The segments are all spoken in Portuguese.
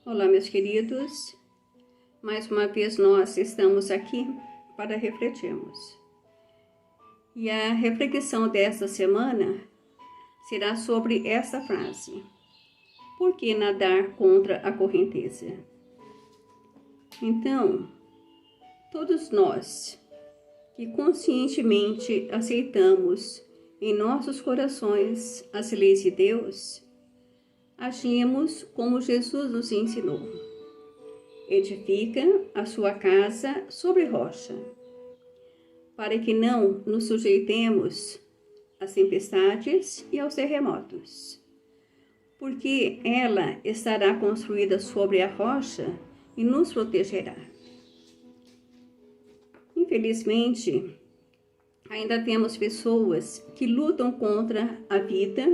Olá, meus queridos. Mais uma vez nós estamos aqui para refletirmos. E a reflexão desta semana será sobre essa frase: por que nadar contra a correnteza? Então, todos nós que conscientemente aceitamos em nossos corações as leis de Deus, agimos como Jesus nos ensinou. Edifica a sua casa sobre rocha, para que não nos sujeitemos às tempestades e aos terremotos, porque ela estará construída sobre a rocha e nos protegerá. Infelizmente, ainda temos pessoas que lutam contra a vida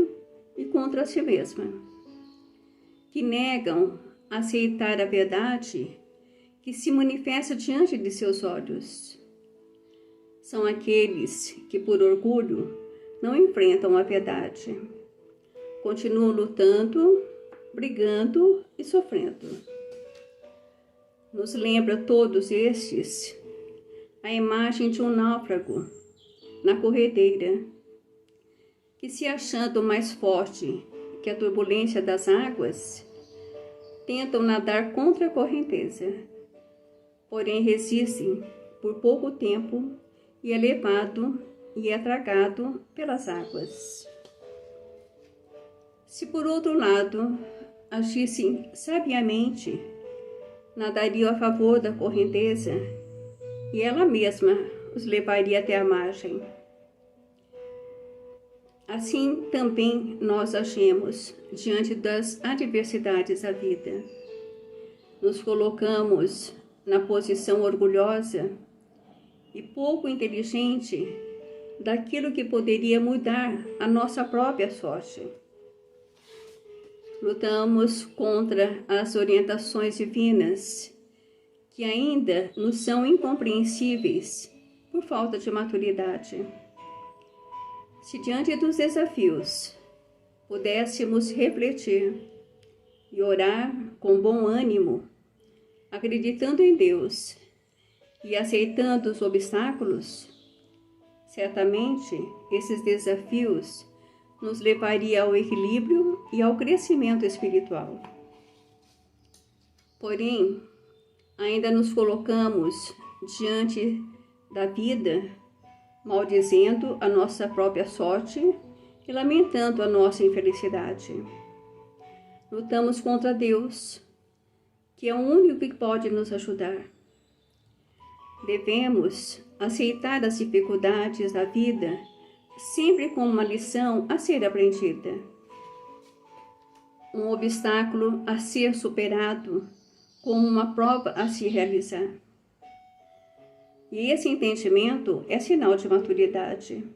e contra si mesma, que negam aceitar a verdade que se manifesta diante de seus olhos. São aqueles que, por orgulho, não enfrentam a verdade. Continuam lutando, brigando e sofrendo. Nos lembra todos estes a imagem de um náufrago na corredeira, que, se achando mais forte que a turbulência das águas, tentam nadar contra a correnteza, porém resistem por pouco tempo e é levado e é tragado pelas águas. Se por outro lado agissem sabiamente, nadariam a favor da correnteza e ela mesma os levaria até a margem. Assim também nós agimos diante das adversidades da vida. Nos colocamos na posição orgulhosa e pouco inteligente daquilo que poderia mudar a nossa própria sorte. Lutamos contra as orientações divinas que ainda nos são incompreensíveis por falta de maturidade. Se diante dos desafios pudéssemos refletir e orar com bom ânimo, acreditando em Deus e aceitando os obstáculos, certamente esses desafios nos levariam ao equilíbrio e ao crescimento espiritual. Porém, ainda nos colocamos diante da vida, maldizendo a nossa própria sorte e lamentando a nossa infelicidade. Lutamos contra Deus, que é o único que pode nos ajudar. Devemos aceitar as dificuldades da vida sempre como uma lição a ser aprendida, um obstáculo a ser superado, como uma prova a se realizar. E esse entendimento é sinal de maturidade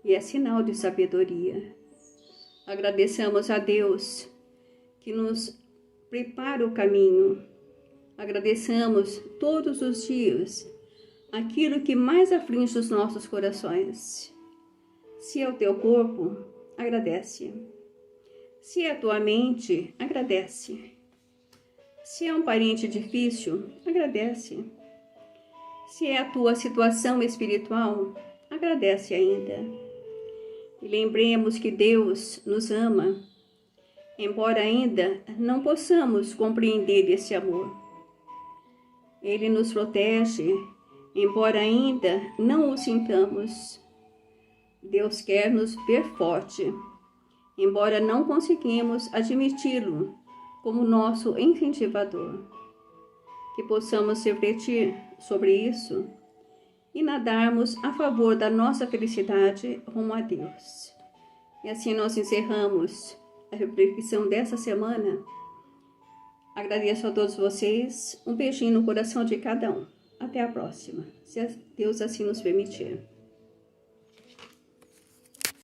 e é sinal de sabedoria. Agradeçamos a Deus que nos prepara o caminho. Agradeçamos todos os dias aquilo que mais aflige os nossos corações. Se é o teu corpo, agradece. Se é a tua mente, agradece. Se é um parente difícil, agradece. Se é a tua situação espiritual, agradece ainda. E lembremos que Deus nos ama, embora ainda não possamos compreender esse amor. Ele nos protege, embora ainda não o sintamos. Deus quer nos ver forte, embora não conseguimos admiti-lo como nosso incentivador. Que possamos refletir sobre isso e nadarmos a favor da nossa felicidade rumo a Deus. E assim nós encerramos a reflexão dessa semana. Agradeço a todos vocês, um beijinho no coração de cada um. Até a próxima, se Deus assim nos permitir.